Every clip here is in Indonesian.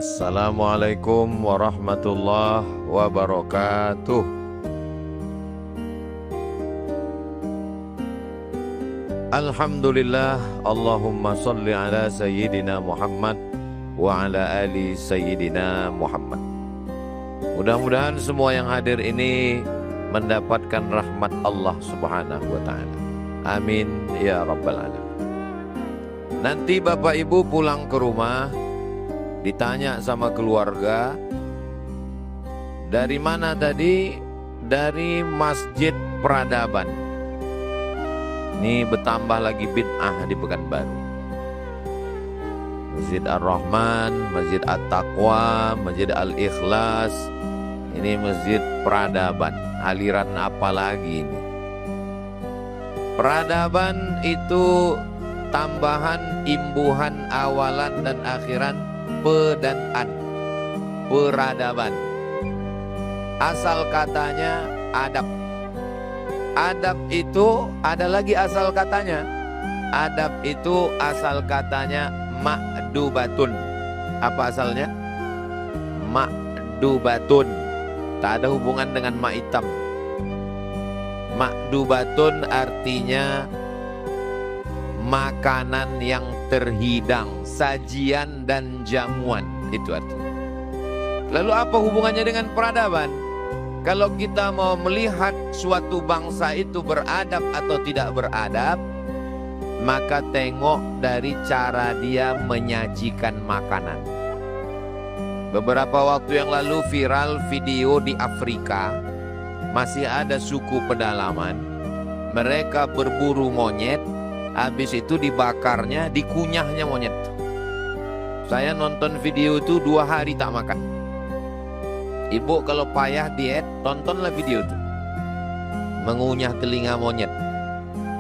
Assalamualaikum warahmatullahi wabarakatuh. Alhamdulillah, Allahumma salli ala Sayyidina Muhammad wa ala ali Sayyidina Muhammad. Mudah-mudahan semua yang hadir ini mendapatkan rahmat Allah Subhanahu wa ta'ala. Amin ya rabbal alamin. Nanti Bapak Ibu pulang ke rumah, ditanya sama keluarga, dari mana tadi? Dari Masjid Peradaban. Ini bertambah lagi bid'ah di Pekanbaru. Masjid Ar-Rahman, Masjid At-Taqwa, Masjid Al-Ikhlas. Ini Masjid Peradaban. Aliran apa lagi ini? Peradaban itu tambahan, imbuhan, awalan dan akhiran pe dan an. Peradaban. Asal katanya adab. Adab itu ada lagi asal katanya. Adab itu asal katanya ma'dubatun. Apa asalnya? Ma'dubatun. Tak ada hubungan dengan ma'itam. Ma'dubatun artinya makanan yang terhidang, sajian dan jamuan, itu artinya. Lalu apa hubungannya dengan peradaban? Kalau kita mau melihat suatu bangsa itu beradab atau tidak beradab, maka tengok dari cara dia menyajikan makanan. Beberapa waktu yang lalu viral video di Afrika, masih ada suku pedalaman, mereka berburu monyet. Habis itu dibakarnya, dikunyahnya monyet. Saya nonton video itu 2 hari tak makan. Ibu kalau payah diet, tontonlah video itu. Mengunyah telinga monyet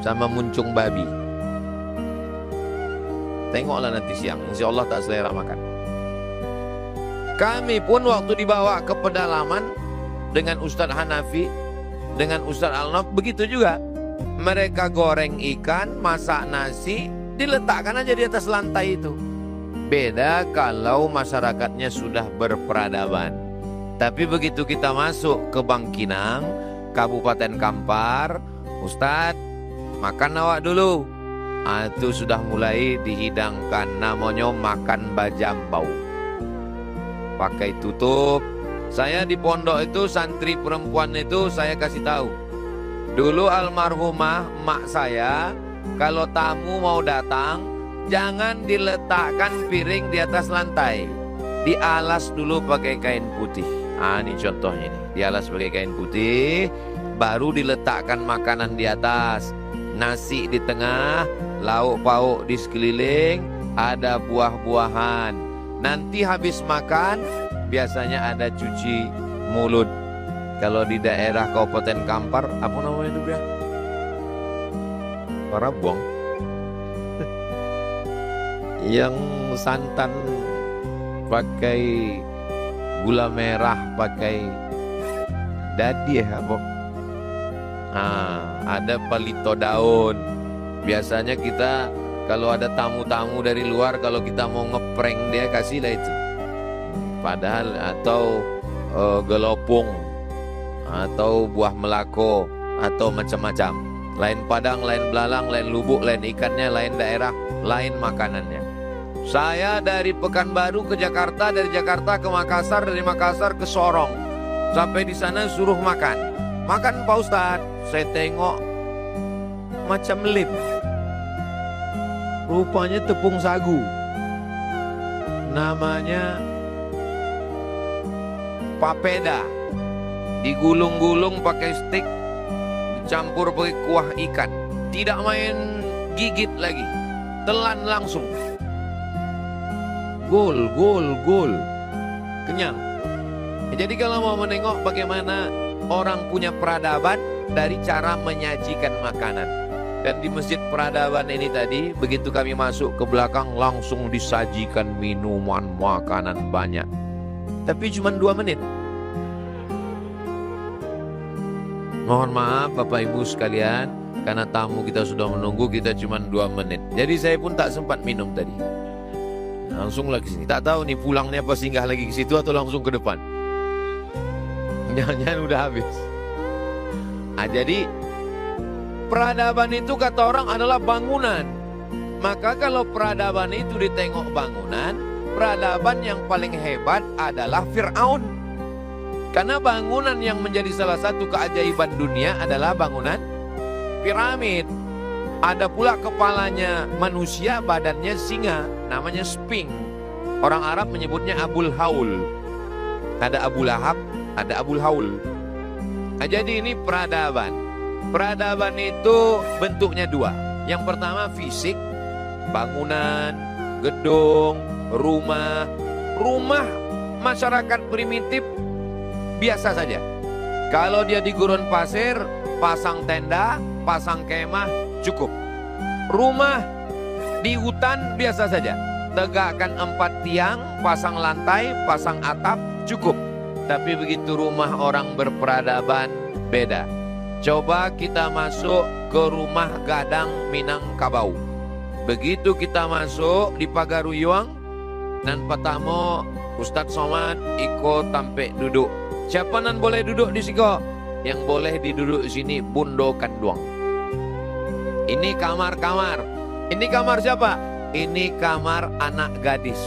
sama muncung babi. Tengoklah nanti siang, insya Allah tak selera makan. Kami pun waktu dibawa ke pedalaman dengan Ustadz Hanafi, dengan Ustadz Al-Naf, begitu juga. Mereka goreng ikan, masak nasi, diletakkan aja di atas lantai itu. Beda kalau masyarakatnya sudah berperadaban. Tapi begitu kita masuk ke Bangkinang, Kabupaten Kampar, Ustadz, makan awak dulu. Itu sudah mulai dihidangkan, namanya makan bajambau. Pakai tutup. Saya di pondok itu, santri perempuan itu saya kasih tahu. Dulu almarhumah mak saya, kalau tamu mau datang, jangan diletakkan piring di atas lantai. Dialas dulu pakai kain putih. Ini contohnya ini. Dialas pakai kain putih, baru diletakkan makanan di atas. Nasi di tengah, lauk pauk di sekeliling, ada buah-buahan. Nanti habis makan, biasanya ada cuci mulut. Kalau di daerah Kabupaten Kampar, apa namanya itu ya? Parabong. Yang santan pakai gula merah, pakai dadi ya, apa? Ada palito daun. Biasanya kita kalau ada tamu-tamu dari luar, kalau kita mau ngeprank dia, kasihlah itu. Padahal atau gelopung, atau buah melako, atau macam-macam. Lain padang, lain belalang, lain lubuk, lain ikannya, lain daerah, lain makanannya. Saya dari Pekanbaru ke Jakarta, dari Jakarta ke Makassar, dari Makassar ke Sorong. Sampai di sana suruh makan. Makan Pak Ustadz. Saya tengok macam lip. Rupanya tepung sagu. Namanya papeda. Digulung-gulung pakai stik, dicampur pakai kuah ikan. Tidak main gigit lagi, telan langsung. Gol. Kenyang. Jadi kalau mau menengok bagaimana orang punya peradaban, dari cara menyajikan makanan. Dan di Masjid Peradaban ini tadi, begitu kami masuk ke belakang, langsung disajikan minuman, makanan banyak. Tapi cuma 2 menit. Mohon maaf Bapak Ibu sekalian, karena tamu kita sudah menunggu, kita cuma 2 menit. Jadi saya pun tak sempat minum tadi. langsung lagi sini. Tak tahu nih pulangnya apa singgah lagi ke situ atau langsung ke depan. Jangan-jangan udah habis. Nah, jadi peradaban itu kata orang adalah bangunan. Maka kalau peradaban itu ditengok bangunan, peradaban yang paling hebat adalah Fir'aun. Karena bangunan yang menjadi salah satu keajaiban dunia adalah bangunan piramid. Ada pula kepalanya manusia, badannya singa, namanya Sphinx. Orang Arab menyebutnya Abul Haul. Ada Abu Lahab, ada Abul Haul. Nah, jadi ini peradaban. Peradaban itu bentuknya dua. Yang pertama fisik, bangunan, gedung, rumah. Rumah masyarakat primitif biasa saja. Kalau dia di gurun pasir, pasang tenda, pasang kemah, cukup. Rumah di hutan biasa saja. Tegakkan 4 tiang, pasang lantai, pasang atap, cukup. Tapi begitu rumah orang berperadaban, beda. Coba kita masuk ke rumah gadang Minangkabau. Begitu kita masuk di Pagaruyuang, dan pertama Ustadz Somad ikut tampek duduk. Siapa nan boleh duduk di sini? Yang boleh diduduk di sini bundokan doang. Ini kamar-kamar. Ini kamar siapa? Ini kamar anak gadis.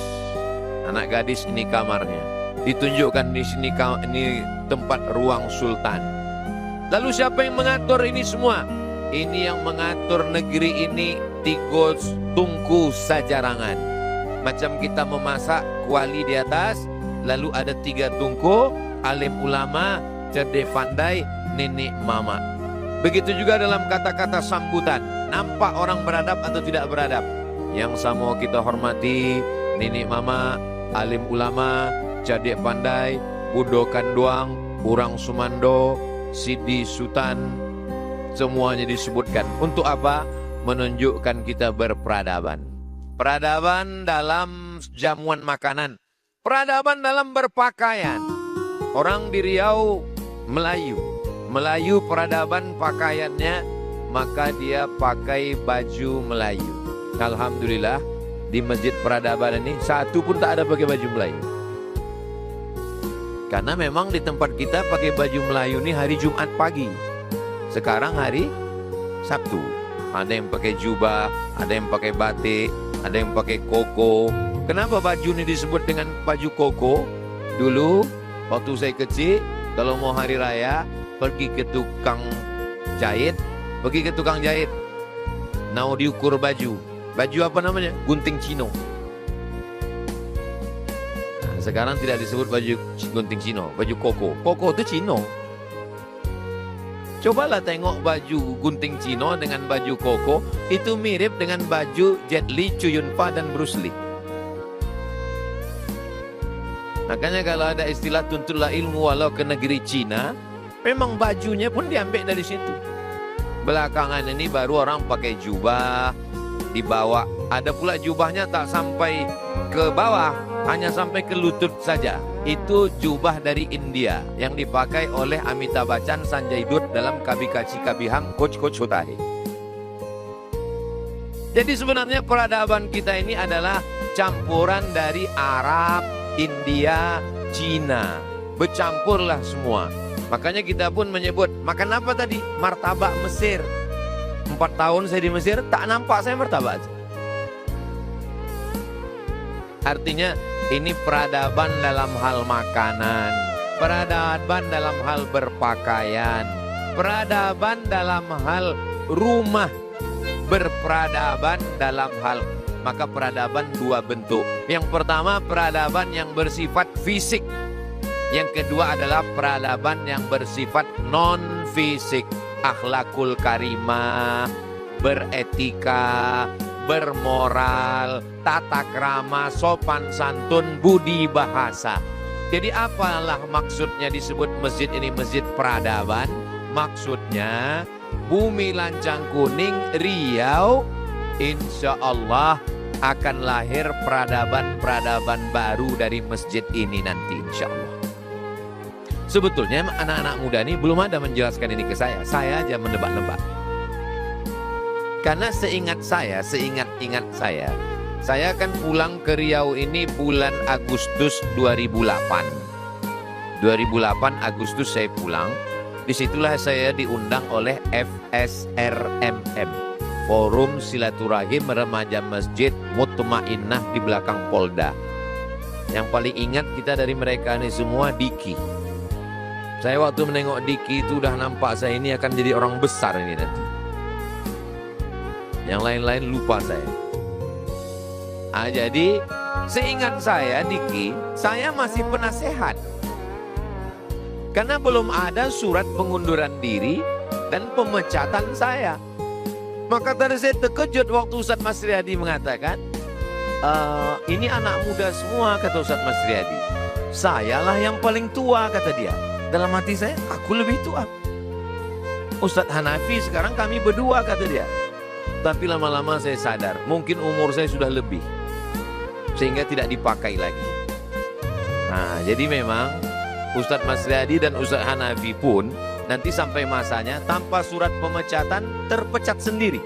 Anak gadis ini kamarnya. Ditunjukkan di sini ini tempat ruang sultan. Lalu siapa yang mengatur ini semua? Ini yang mengatur negeri ini 3 tungku sajarangan. Macam kita memasak kuali di atas, lalu ada 3 tungku, alim ulama, cerdik pandai, nenek mama. Begitu juga dalam kata-kata sambutan. Nampak orang beradab atau tidak beradab? Yang sama kita hormati, nenek mama, alim ulama, cerdik pandai, budokan doang, urang sumando, sidi sultan, semuanya disebutkan. Untuk apa? Menunjukkan kita berperadaban. Peradaban dalam jamuan makanan. Peradaban dalam berpakaian. Orang di Riau Melayu. Melayu peradaban pakaiannya, maka dia pakai baju Melayu. Alhamdulillah di Masjid Peradaban ini satu pun tak ada pakai baju Melayu. Karena memang di tempat kita pakai baju Melayu ini hari Jumat pagi. Sekarang hari Sabtu. Ada yang pakai jubah, ada yang pakai batik, ada yang pakai koko. Kenapa baju ini disebut dengan baju koko? Dulu waktu saya kecil, kalau mau hari raya, pergi ke tukang jahit. Mau diukur baju. Baju apa namanya? Gunting Cino. Nah, sekarang tidak disebut baju gunting Cino, baju koko. Koko itu Cino. Cobalah tengok baju gunting Cino dengan baju koko, itu mirip dengan baju Jet Li, Chow Yun Fat dan Bruce Lee. Makanya kalau ada istilah tuntutlah ilmu walau ke negeri Cina, memang bajunya pun diambil dari situ. Belakangan ini baru orang pakai jubah, dibawa. Ada pula jubahnya tak sampai ke bawah, hanya sampai ke lutut saja. Itu jubah dari India yang dipakai oleh Amitabh Bachchan, Sanjay Dutt dalam Kabikachi Kabihang, Coach Hotahe. Jadi sebenarnya peradaban kita ini adalah campuran dari Arab, India, Cina. Bercampurlah semua. Makanya kita pun menyebut, makan apa tadi? Martabak Mesir. 4 tahun saya di Mesir, tak nampak saya martabak. Artinya ini peradaban dalam hal makanan, peradaban dalam hal berpakaian, peradaban dalam hal rumah, berperadaban dalam hal. Maka peradaban 2 bentuk. Yang pertama peradaban yang bersifat fisik. Yang kedua adalah peradaban yang bersifat non-fisik. Akhlakul karimah, beretika, bermoral, tata krama, sopan santun, budi bahasa. Jadi apalah maksudnya disebut masjid ini masjid peradaban? Maksudnya Bumi Lancang Kuning, Riau, insya Allah akan lahir peradaban-peradaban baru dari masjid ini nanti insya Allah. Sebetulnya anak-anak muda ini belum ada menjelaskan ini ke saya aja menebak-nebak. Karena seingat-ingat saya, Saya akan pulang ke Riau ini bulan Agustus 2008. 2008 Agustus saya pulang. Disitulah saya diundang oleh FSRMM, Forum Silaturahim Remaja Masjid Mutmainnah di belakang Polda. Yang paling ingat kita dari mereka ini semua Diki. Saya waktu menengok Diki itu udah nampak saya ini akan jadi orang besar ini nanti. Yang lain-lain lupa saya. Jadi seingat saya Diki, saya masih penasehat. Karena belum ada surat pengunduran diri dan pemecatan saya. Maka tadi saya terkejut waktu Ustadz Mas Riyadi mengatakan, ini anak muda semua, kata Ustadz Mas Riyadi. Sayalah yang paling tua, kata dia. Dalam hati saya, aku lebih tua. Ustadz Hanafi sekarang kami berdua, kata dia. Tapi lama-lama saya sadar, mungkin umur saya sudah lebih. Sehingga tidak dipakai lagi. Nah, jadi memang Ustadz Mas Riyadi dan Ustadz Hanafi pun nanti sampai masanya tanpa surat pemecatan terpecat sendiri.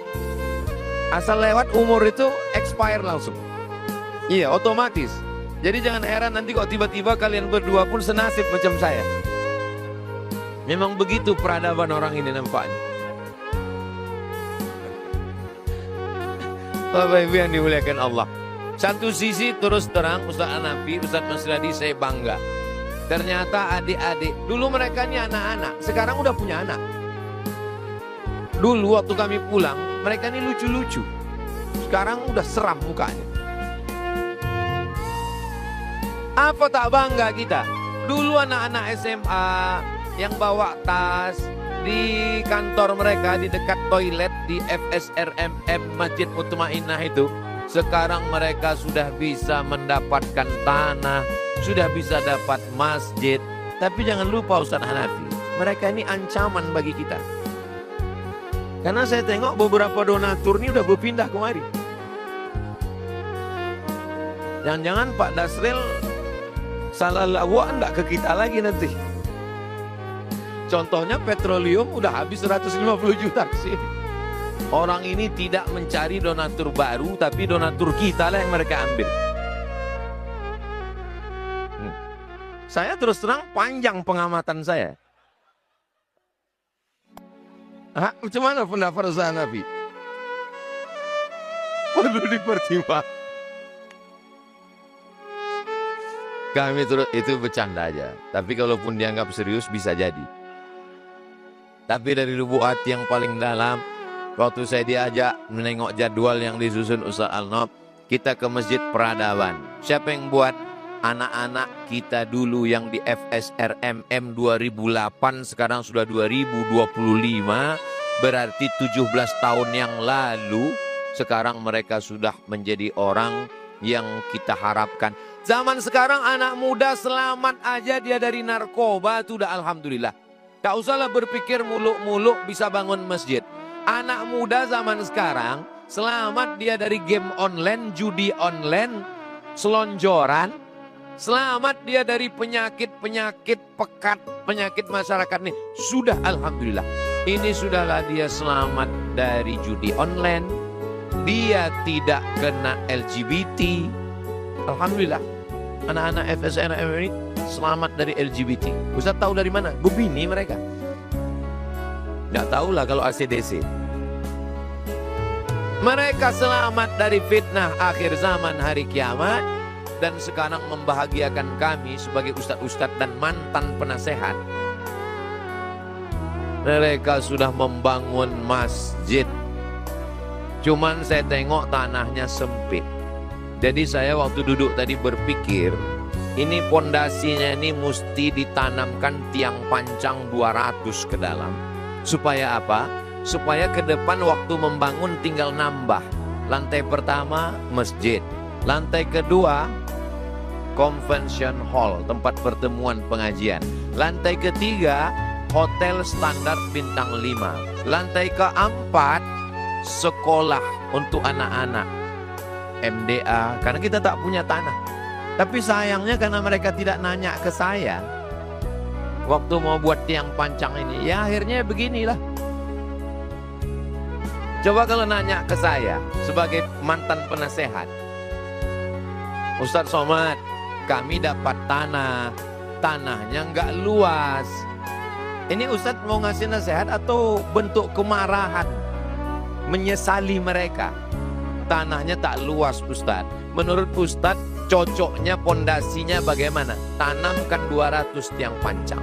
Asal lewat umur itu expire langsung. Iya, otomatis. Jadi jangan heran nanti kok tiba-tiba kalian berdua pun senasib macam saya. Memang begitu peradaban orang ini nampaknya. Bapak Ibu yang dimuliakan Allah. Satu sisi terus terang Ustadz Hanafi, Ustadz Mas Riyadi saya bangga. Ternyata adik-adik, dulu mereka ini anak-anak, sekarang udah punya anak. Dulu waktu kami pulang, mereka ini lucu-lucu. Sekarang udah seram mukanya. Apa tak bangga kita? Dulu anak-anak SMA yang bawa tas di kantor mereka di dekat toilet di FSRMM Masjid Mutmainnah itu. Sekarang mereka sudah bisa mendapatkan tanah, sudah bisa dapat masjid. Tapi jangan lupa Ustadz Hanafi, mereka ini ancaman bagi kita. Karena saya tengok beberapa donatur ini udah berpindah kemari. Jangan-jangan Pak Dasril salah lawak enggak ke kita lagi nanti. Contohnya petroleum udah habis 150 juta ke sini. Orang ini tidak mencari donatur baru, tapi donatur kita lah yang mereka ambil. Saya terus terang panjang pengamatan saya. Macam mana pendapat Ustadz Hanafi? Perlu dipertimbang. Kami terus itu bercanda aja. Tapi kalaupun dianggap serius bisa jadi. Tapi dari lubuk hati yang paling dalam, waktu saya diajak menengok jadwal yang disusun Ustadz Al-Nob, kita ke Masjid Peradaban. Siapa yang buat? Anak-anak kita dulu yang di FSRMM 2008, sekarang sudah 2025, berarti 17 tahun yang lalu, sekarang mereka sudah menjadi orang yang kita harapkan. Zaman sekarang anak muda selamat aja dia dari narkoba, itu udah alhamdulillah. Tak usahlah berpikir muluk-muluk bisa bangun masjid. Anak muda zaman sekarang selamat dia dari game online, judi online, selonjoran. Selamat dia dari penyakit-penyakit pekat, penyakit masyarakat nih. Sudah alhamdulillah. Ini sudahlah dia selamat dari judi online. Dia tidak kena LGBT. Alhamdulillah. Anak-anak FSRM ini selamat dari LGBT. Ustaz tahu dari mana? Bebini mereka. Nggak tahulah kalau ACDC. Mereka selamat dari fitnah akhir zaman hari kiamat. Dan sekarang membahagiakan kami sebagai ustadz-ustadz dan mantan penasehat. Mereka sudah membangun masjid. Cuman saya tengok tanahnya sempit. Jadi saya waktu duduk tadi berpikir, ini pondasinya ini mesti ditanamkan tiang pancang 200 ke dalam. Supaya apa? Supaya ke depan waktu membangun tinggal nambah. Lantai pertama masjid. Lantai kedua convention hall, tempat pertemuan pengajian. Lantai ketiga, hotel standar bintang 5. Lantai keempat, sekolah untuk anak-anak. MDA, karena kita tak punya tanah. Tapi sayangnya karena mereka tidak nanya ke saya, waktu mau buat tiang pancang ini, ya akhirnya beginilah. Coba kalau nanya ke saya, sebagai mantan penasehat, Ustadz Somad, kami dapat tanahnya nggak luas. Ini Ustadz mau ngasih nasihat atau bentuk kemarahan? Menyesali mereka. Tanahnya tak luas Ustadz. Menurut Ustadz cocoknya pondasinya bagaimana? Tanamkan 200 tiang pancang.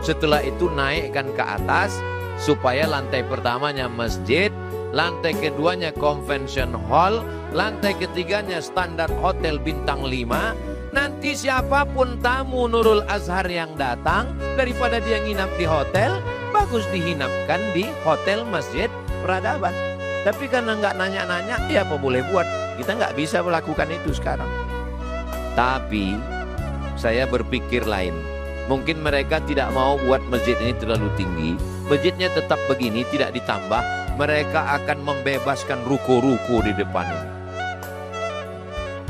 Setelah itu naikkan ke atas supaya lantai pertamanya masjid, lantai keduanya convention hall, lantai ketiganya standar hotel bintang 5. Nanti siapapun tamu Nurul Azhar yang datang, daripada dia nginap di hotel, bagus dihinapkan di hotel Masjid Peradaban. Tapi karena nggak nanya-nanya, ya apa boleh buat. Kita nggak bisa melakukan itu sekarang. Tapi saya berpikir lain. Mungkin mereka tidak mau buat masjid ini terlalu tinggi. Masjidnya tetap begini, tidak ditambah. Mereka akan membebaskan ruko-ruko di depan ini.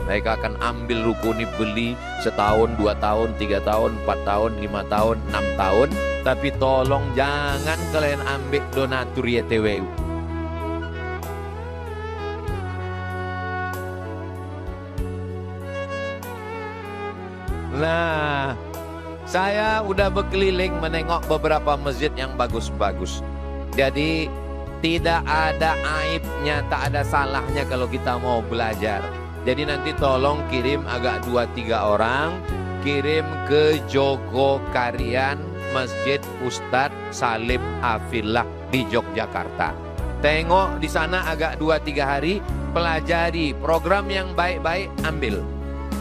Mereka akan ambil ruko ini, beli setahun, 2 tahun, 3 tahun, 4 tahun, 5 tahun, 6 tahun. Tapi tolong jangan kalian ambil donatur YTWU. Nah, saya udah berkeliling menengok beberapa masjid yang bagus-bagus. Jadi tidak ada aibnya, tak ada salahnya kalau kita mau belajar. Jadi nanti tolong kirim agak 2-3 orang, kirim ke Jogokarian Masjid Ustadz Salim Hafillah di Yogyakarta. Tengok di sana agak 2-3 hari, pelajari program yang baik-baik, ambil.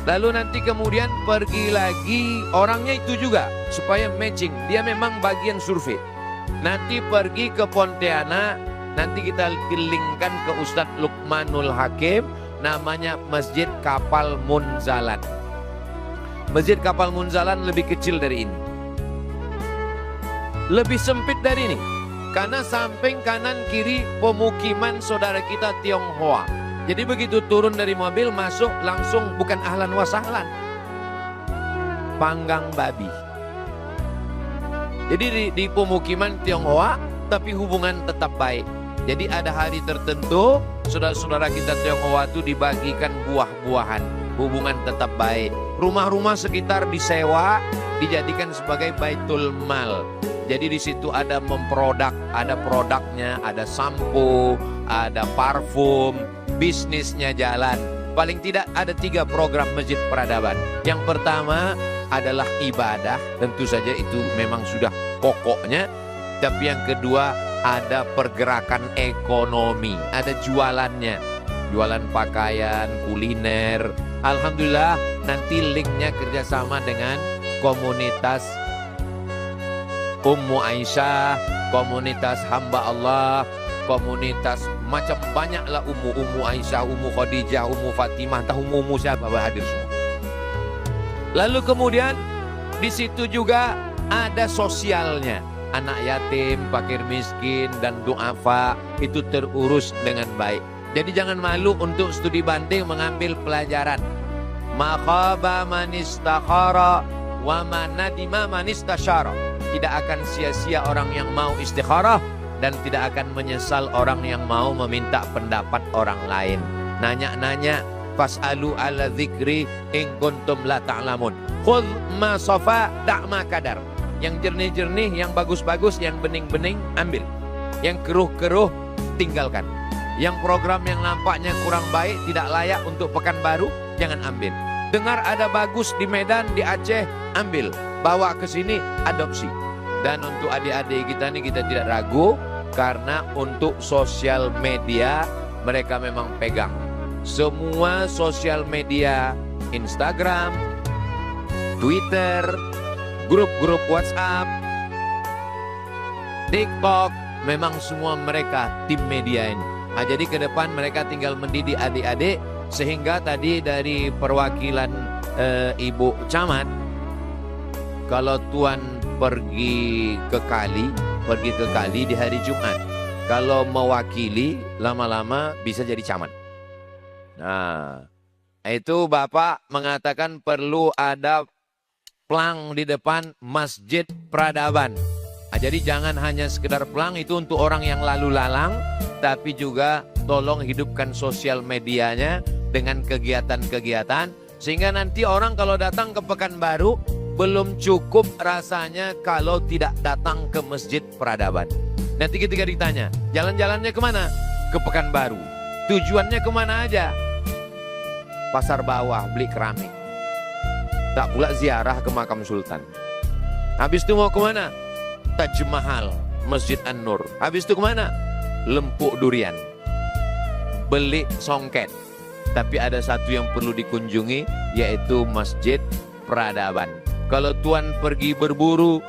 Lalu nanti kemudian pergi lagi, orangnya itu juga supaya matching. Dia memang bagian survei. Nanti pergi ke Pontianak, nanti kita linkkan ke Ustadz Lukmanul Hakim. Namanya Masjid Kapal Munzalan. Masjid Kapal Munzalan lebih kecil dari ini, lebih sempit dari ini, karena samping kanan kiri pemukiman saudara kita Tionghoa. Jadi begitu turun dari mobil masuk langsung bukan ahlan wa sahlan, panggang babi. Jadi di pemukiman Tionghoa tapi hubungan tetap baik. Jadi ada hari tertentu saudara-saudara kita Tionghoa itu dibagikan buah-buahan, hubungan tetap baik. Rumah-rumah sekitar disewa, dijadikan sebagai baitul mal. Jadi di situ ada memproduk, ada produknya, ada sampo, ada parfum, bisnisnya jalan. Paling tidak ada 3 program Masjid Peradaban. Yang pertama adalah ibadah, tentu saja itu memang sudah pokoknya. Tapi yang kedua ada pergerakan ekonomi, ada jualannya, jualan pakaian, kuliner. Alhamdulillah nanti linknya kerjasama dengan komunitas Ummu Aisyah, komunitas hamba Allah, komunitas macam banyaklah Ummu Aisyah, Ummu Khadijah, Ummu Fatimah, entah Ummu siapa hadir semua. Lalu kemudian di situ juga ada sosialnya. Anak yatim, fakir miskin, dan du'afa itu terurus dengan baik. Jadi jangan malu untuk studi banding mengambil pelajaran. Ma khaba man istakhara wa man nadima man istasyara. Tidak akan sia-sia orang yang mau istikharah dan tidak akan menyesal orang yang mau meminta pendapat orang lain. Nanya-nanya, fas'alu ala dzikri in kuntum la ta'lamun. Khudh ma safa da'ma kadar. Yang jernih-jernih, yang bagus-bagus, yang bening-bening, ambil. Yang keruh-keruh, tinggalkan. Yang program yang nampaknya kurang baik, tidak layak untuk Pekanbaru, jangan ambil. Dengar ada bagus di Medan, di Aceh, ambil. Bawa ke sini, adopsi. Dan untuk adik-adik kita ini kita tidak ragu, karena untuk sosial media, mereka memang pegang. Semua sosial media, Instagram, Twitter, grup-grup WhatsApp, TikTok, memang semua mereka tim media ini. Nah, jadi ke depan mereka tinggal mendidik adik-adik, sehingga tadi dari perwakilan Ibu Camat, kalau Tuan pergi ke Kali di hari Jumat, kalau mewakili lama-lama bisa jadi camat. Nah, itu Bapak mengatakan perlu ada plang di depan Masjid Peradaban. Nah, jadi jangan hanya sekedar plang itu untuk orang yang lalu lalang, tapi juga tolong hidupkan sosial medianya dengan kegiatan-kegiatan Sehingga nanti orang kalau datang ke Pekanbaru belum cukup rasanya kalau tidak datang ke Masjid Peradaban. Nanti ketika ditanya, jalan-jalannya kemana? Ke Pekanbaru. Tujuannya kemana aja? Pasar bawah, beli keramik. Tak pula ziarah ke makam sultan. Habis itu mau kemana? Taj Mahal, Masjid An-Nur. Habis itu kemana? Lempuk durian. Beli songket. Tapi ada satu yang perlu dikunjungi, yaitu Masjid Peradaban. Kalau tuan pergi berburu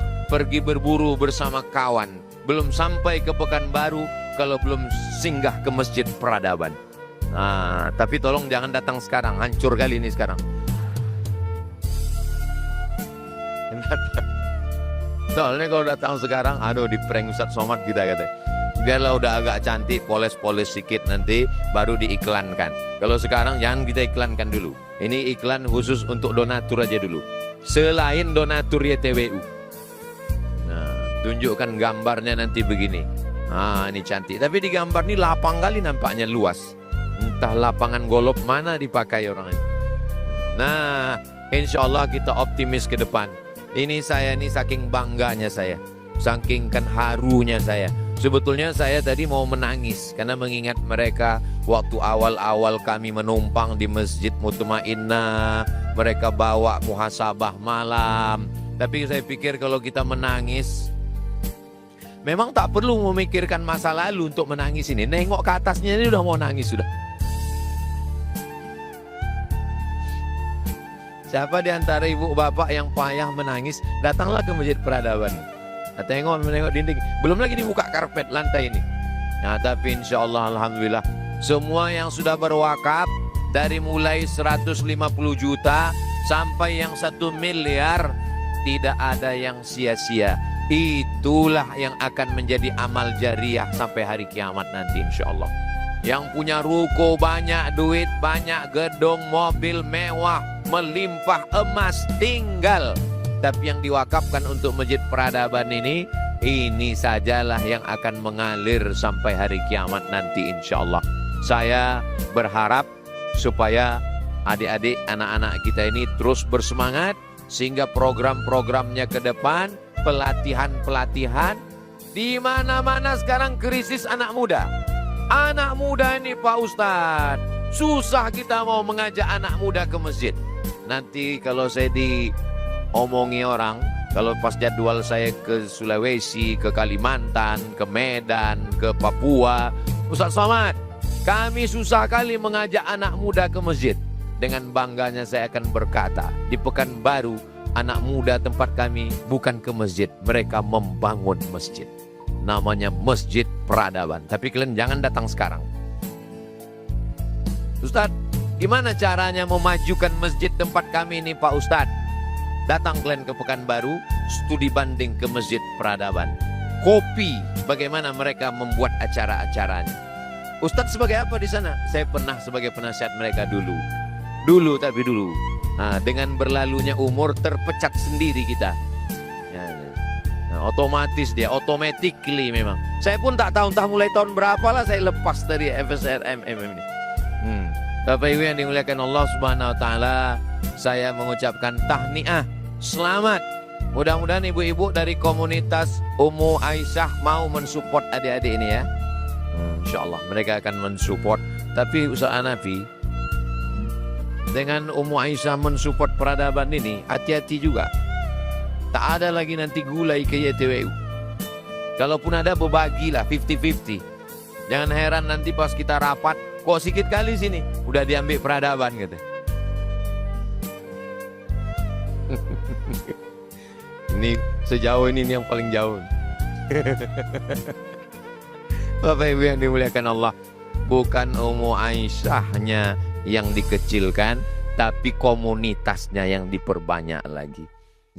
bersama kawan. Belum sampai ke Pekanbaru kalau belum singgah ke Masjid Peradaban. Nah, tapi tolong jangan datang sekarang, hancur kali ini sekarang. Soalnya kalau datang sekarang, aduh di prank Ustadz Somad kita katanya. Biarlah udah agak cantik, poles-poles sedikit nanti baru diiklankan. Kalau sekarang jangan kita iklankan dulu. Ini iklan khusus untuk donatur aja dulu. Selain donatur YTWU. Nah, tunjukkan gambarnya nanti begini. Nah, ini cantik. Tapi di gambar ini lapang kali nampaknya luas. Entah lapangan golop mana dipakai orang ini. Nah, insya Allah kita optimis ke depan. Ini saya nih saking bangganya saya. Saking kan harunya saya. Sebetulnya saya tadi mau menangis karena mengingat mereka waktu awal-awal kami menumpang di Masjid Mutmainnah, mereka bawa muhasabah malam. Tapi saya pikir kalau kita menangis, memang tak perlu memikirkan masa lalu untuk menangis ini. Nengok ke atasnya ini udah mau nangis sudah. Siapa di antara ibu bapak yang payah menangis, datanglah ke Masjid Peradaban. Nah, menengok dinding, belum lagi dibuka karpet lantai ini. Nah, tapi insya Allah alhamdulillah semua yang sudah berwakaf dari mulai 150 juta sampai yang 1 miliar tidak ada yang sia-sia. Itulah yang akan menjadi amal jariah sampai hari kiamat nanti insya Allah. Yang punya ruko banyak duit, banyak gedung, mobil mewah, melimpah emas tinggal. Tapi yang diwakafkan untuk Masjid Peradaban ini sajalah yang akan mengalir sampai hari kiamat nanti insya Allah. Saya berharap supaya adik-adik anak-anak kita ini terus bersemangat sehingga program-programnya ke depan, pelatihan-pelatihan di mana-mana sekarang krisis anak muda. Anak muda ini Pak Ustadz, susah kita mau mengajak anak muda ke masjid. Nanti kalau saya diomongi orang, kalau pas jadwal saya ke Sulawesi, ke Kalimantan, ke Medan, ke Papua, Ustadz Somad, kami susah kali mengajak anak muda ke masjid. Dengan bangganya saya akan berkata, di Pekanbaru, anak muda tempat kami bukan ke masjid, mereka membangun masjid. Namanya Masjid Peradaban. Tapi kalian jangan datang sekarang. Ustadz, gimana caranya memajukan masjid tempat kami ini Pak Ustadz? Datang kalian ke Pekanbaru, studi banding ke Masjid Peradaban. Kopi bagaimana mereka membuat acara-acaranya. Ustadz sebagai apa di sana? Saya pernah sebagai penasihat mereka dulu. Nah, dengan berlalunya umur terpecat sendiri kita. Nah, otomatis dia, automatically memang. Saya pun tak tahu entah mulai tahun berapa lah saya lepas dari FSRM ini. Bapak Ibu yang dimuliakan Allah Subhanahu Wa Taala, saya mengucapkan tahniah, selamat. Mudah-mudahan ibu-ibu dari komunitas Ummu Aisyah mau mensupport adik-adik ini ya. Insya Allah mereka akan mensupport. Tapi Ustaz Hanafi, dengan Ummu Aisyah mensupport peradaban ini, hati-hati juga. Tak ada lagi nanti gulai ke YTWU. Kalaupun ada berbagilah 50-50. Jangan heran nanti pas kita rapat, kok sikit kali sini udah diambil peradaban gitu. Ini sejauh ini yang paling jauh. Bapak Ibu yang dimuliakan Allah, bukan Ummu Aisyahnya yang dikecilkan, tapi komunitasnya yang diperbanyak lagi.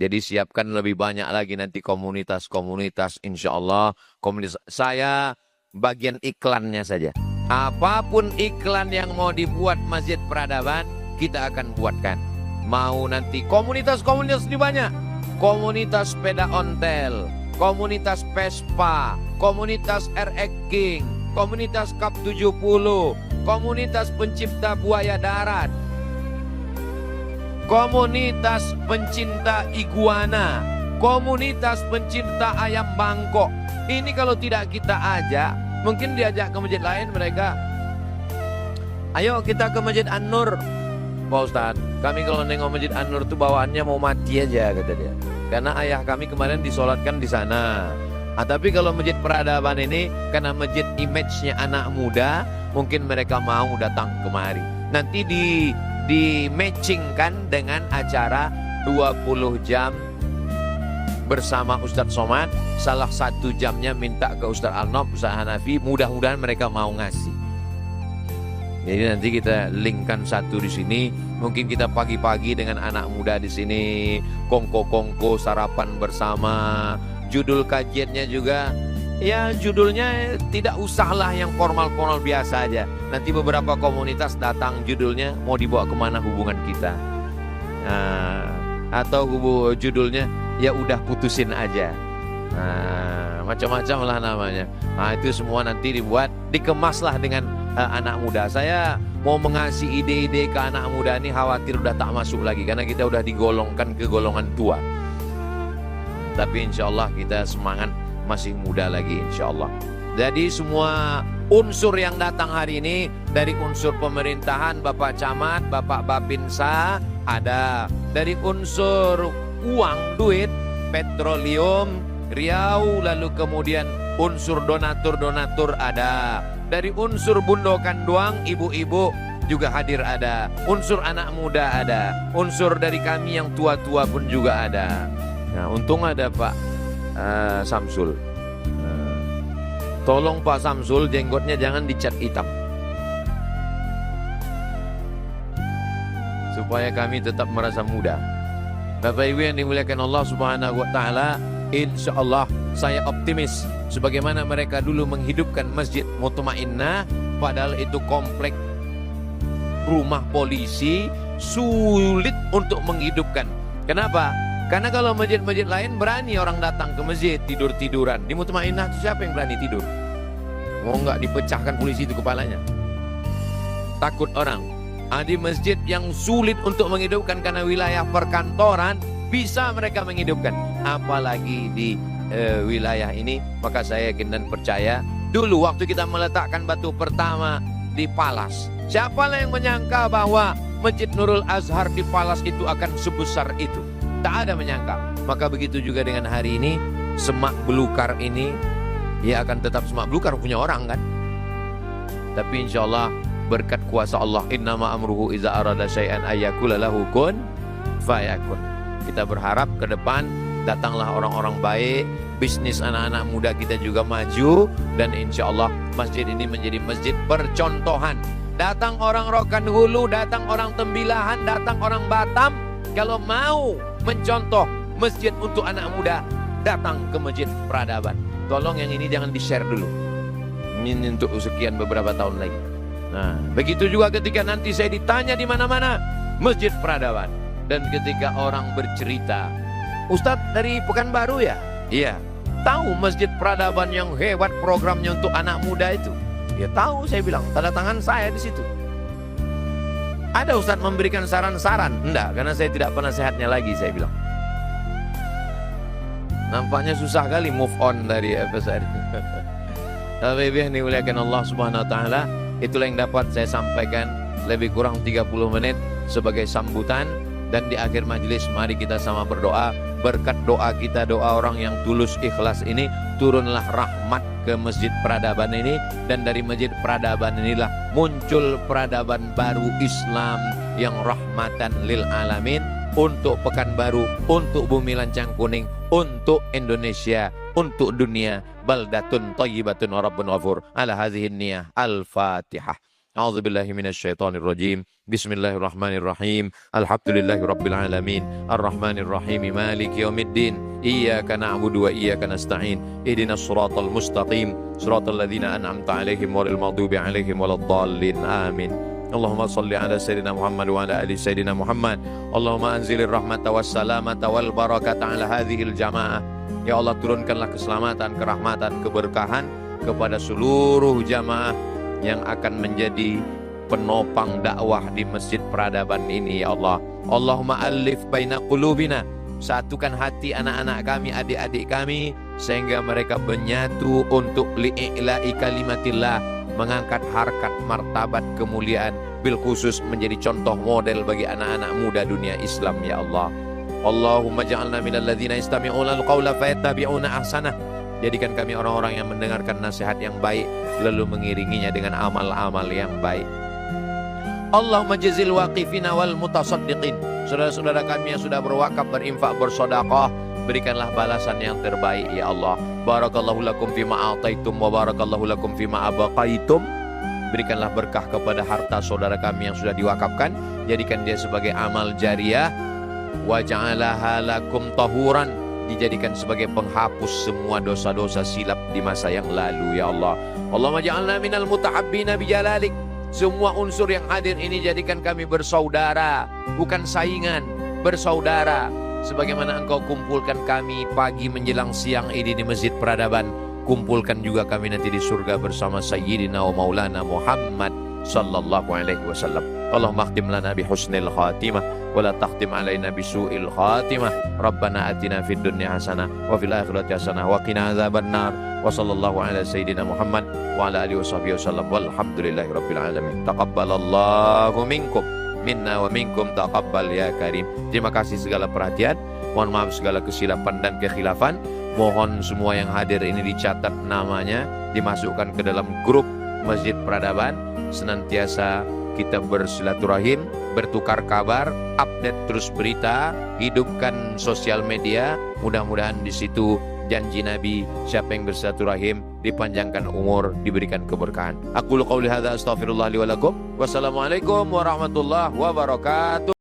Jadi siapkan lebih banyak lagi nanti komunitas-komunitas, insya Allah. Komunitas saya bagian iklannya saja. Apapun iklan yang mau dibuat Masjid Peradaban, kita akan buatkan. Mau nanti komunitas-komunitas ini banyak. Komunitas sepeda ontel, komunitas Vespa, komunitas RX King, komunitas Kap 70, komunitas pencipta buaya darat. komunitas pencinta iguana, komunitas pencinta ayam bangkok. Ini kalau tidak kita ajak, mungkin diajak ke masjid lain mereka, ayo kita ke Masjid An-Nur. Pak Ustadz, kami kalau nengok Masjid An-Nur tuh bawaannya mau mati aja, kata dia. Karena ayah kami kemarin disolatkan di sana. Tapi kalau Masjid Peradaban ini, karena masjid image-nya anak muda, mungkin mereka mau datang kemari. Nanti di matchingkan dengan acara 20 jam bersama Ustadz Somad. Salah satu jamnya minta ke Ustadz Al-Nof, Ustadz Hanafi. Mudah-mudahan mereka mau ngasih. Jadi nanti kita linkkan satu di sini. Mungkin kita pagi-pagi dengan anak muda di sini, kongko-kongko sarapan bersama. Judul kajiannya juga, ya judulnya tidak usahlah yang formal-formal biasa aja. Nanti beberapa komunitas datang judulnya mau dibawa kemana hubungan kita. Atau judulnya ya udah putusin aja. Macam-macam lah namanya. Itu semua nanti dibuat, dikemaslah dengan anak muda. Saya mau mengasih ide-ide ke anak muda ini, khawatir udah tak masuk lagi karena kita udah digolongkan ke golongan tua. Tapi insya Allah kita semangat, masih muda lagi insya Allah. Jadi semua unsur yang datang hari ini, dari unsur pemerintahan, Bapak Camat, Bapak Bapinsa ada, dari unsur uang, duit, petroleum, Riau, lalu kemudian unsur donatur-donatur ada, dari unsur bundokan doang, ibu-ibu juga hadir ada, unsur anak muda ada, unsur dari kami yang tua-tua pun juga ada. Nah, untung ada Pak Samsul. Tolong Pak Samsul, jenggotnya jangan dicat hitam, supaya kami tetap merasa muda. Bapak Ibu yang dimuliakan Allah Subhanahu wa Ta'ala, insya Allah saya optimis. Sebagaimana mereka dulu menghidupkan Masjid Mutmainnah, padahal itu komplek rumah polisi, sulit untuk menghidupkan. Kenapa? Karena kalau masjid-masjid lain berani orang datang ke masjid tidur-tiduran. Di Mutmainnah itu siapa yang berani tidur? Mau nggak dipecahkan polisi itu kepalanya? Takut orang. Di masjid yang sulit untuk menghidupkan karena wilayah perkantoran, bisa mereka menghidupkan. Apalagi di wilayah ini. Maka saya yakin dan percaya, dulu waktu kita meletakkan batu pertama di Palas, siapalah yang menyangka bahwa Masjid Nurul Azhar di Palas itu akan sebesar itu? Tak ada menyangka. Maka begitu juga dengan hari ini, Semak Belukar ini, ya akan tetap Semak Belukar punya orang kan. Tapi insya Allah berkat kuasa Allah, innama amruhu iza arada syai'an ayyakula lahu kun fayakun. Kita berharap ke depan datanglah orang-orang baik, bisnis anak-anak muda kita juga maju, dan insya Allah masjid ini menjadi masjid percontohan. Datang orang Rokan Hulu, datang orang Tembilahan, datang orang Batam, kalau mau mencontoh masjid untuk anak muda, datang ke Masjid Peradaban. Tolong yang ini jangan di-share dulu. Ini untuk sekian beberapa tahun lagi. Nah, begitu juga ketika nanti saya ditanya di mana-mana, Masjid Peradaban. Dan ketika orang bercerita, Ustadz dari Pekanbaru ya? Iya. Tahu Masjid Peradaban yang hebat programnya untuk anak muda itu? Ya tahu, saya bilang, tanda tangan saya di situ. Ada Ustadz memberikan saran-saran? Enggak, karena saya tidak penasehatnya lagi, saya bilang. Nampaknya susah kali move on dari FSR. Tapi yang dimuliakan Allah Subhanahu wa Ta'ala, itulah yang dapat saya sampaikan lebih kurang 30 menit sebagai sambutan. Dan di akhir majelis mari kita sama berdoa. Berkat doa kita, doa orang yang tulus ikhlas ini, turunlah rahmat ke Masjid Peradaban ini. Dan dari Masjid Peradaban inilah muncul peradaban baru Islam yang rahmatan lil alamin, untuk Pekanbaru, untuk Bumi Lancang Kuning, untuk Indonesia, untuk dunia. Baldatun thayyibatun wa rabbun ghafur. Ala hadhihi niyah. Al-Fatihah. A'udzubillahi minasyaitonirrajim. Bismillahirrahmanirrahim. Alhamdulillahi rabbil alamin. Arrahmanirrahim. Maliki yaumiddin. Iyyaka na'budu wa iyyaka nasta'in. Ihdinas siratal mustaqim. Siratal ladzina an'amta 'alaihim ghairil maghdubi 'alaihim waladdallin. Amin. Allahumma salli ala sayyidina Muhammad wa ala ali sayyidina Muhammad. Allahumma anzilir rahmata was salamata wal barakata ala hadhil jamaah. Ya Allah, turunkanlah keselamatan, kerahmatan, keberkahan kepada seluruh jamaah yang akan menjadi penopang dakwah di Masjid Peradaban ini ya Allah. Allahumma alif baina qulubina, satukan hati anak-anak kami, adik-adik kami, sehingga mereka menyatu untuk li'i'la'i kalimatillah, mengangkat harkat martabat kemuliaan, bil khusus menjadi contoh model bagi anak-anak muda dunia Islam ya Allah. Allahumma ja'alna minal ladzina yastami'una al-qawla fayattabi'una ahsanah. Jadikan kami orang-orang yang mendengarkan nasihat yang baik lalu mengiringinya dengan amal-amal yang baik. Allahumma jazil waqifina wal mutasaddiqin. Saudara-saudara kami yang sudah berwakaf, berinfak, bersedekah, berikanlah balasan yang terbaik ya Allah. Barakallahu lakum fima ataitum wa barakallahu lakum fima abaqaitum. Berikanlah berkah kepada harta saudara kami yang sudah diwakafkan, jadikan dia sebagai amal jariyah. Wa ja'alaha lakum tahuran, dijadikan sebagai penghapus semua dosa-dosa silap di masa yang lalu ya Allah. Allahumma ja'alna minal mutahabbina bijalalik. Semua unsur yang hadir ini jadikan kami bersaudara, bukan saingan, bersaudara. Sebagaimana Engkau kumpulkan kami pagi menjelang siang ini di Masjid Peradaban, kumpulkan juga kami nanti di surga bersama Sayyidina wa Maulana Muhammad sallallahu alaihi wasallam. Allahumma akhtim lana bi husnil khatimah wa la takhtim alaina bi su'il khatimah. Rabbana atina fid dunya hasanah wa fil akhirati hasanah wa qina adzabannar. Wa sallallahu ala sayyidina Muhammad wa ala alihi washabihi wasallam walhamdulillahi rabbil alamin. Taqabbalallahu minkum minna wa minkum taqabbal ya karim. Terima kasih segala perhatian. Mohon maaf segala kesilapan dan kekhilafan. Mohon semua yang hadir ini dicatat namanya, dimasukkan ke dalam grup Masjid Peradaban. Senantiasa kita bersilaturahim, bertukar kabar, update terus berita, hidupkan sosial media. Mudah-mudahan di situ janji Nabi, siapa yang bersilaturahim dipanjangkan umur, diberikan keberkahan. Aqulu qouli hadza astaghfirullah li wa lakum. Wassalamualaikum warahmatullahi wabarakatuh.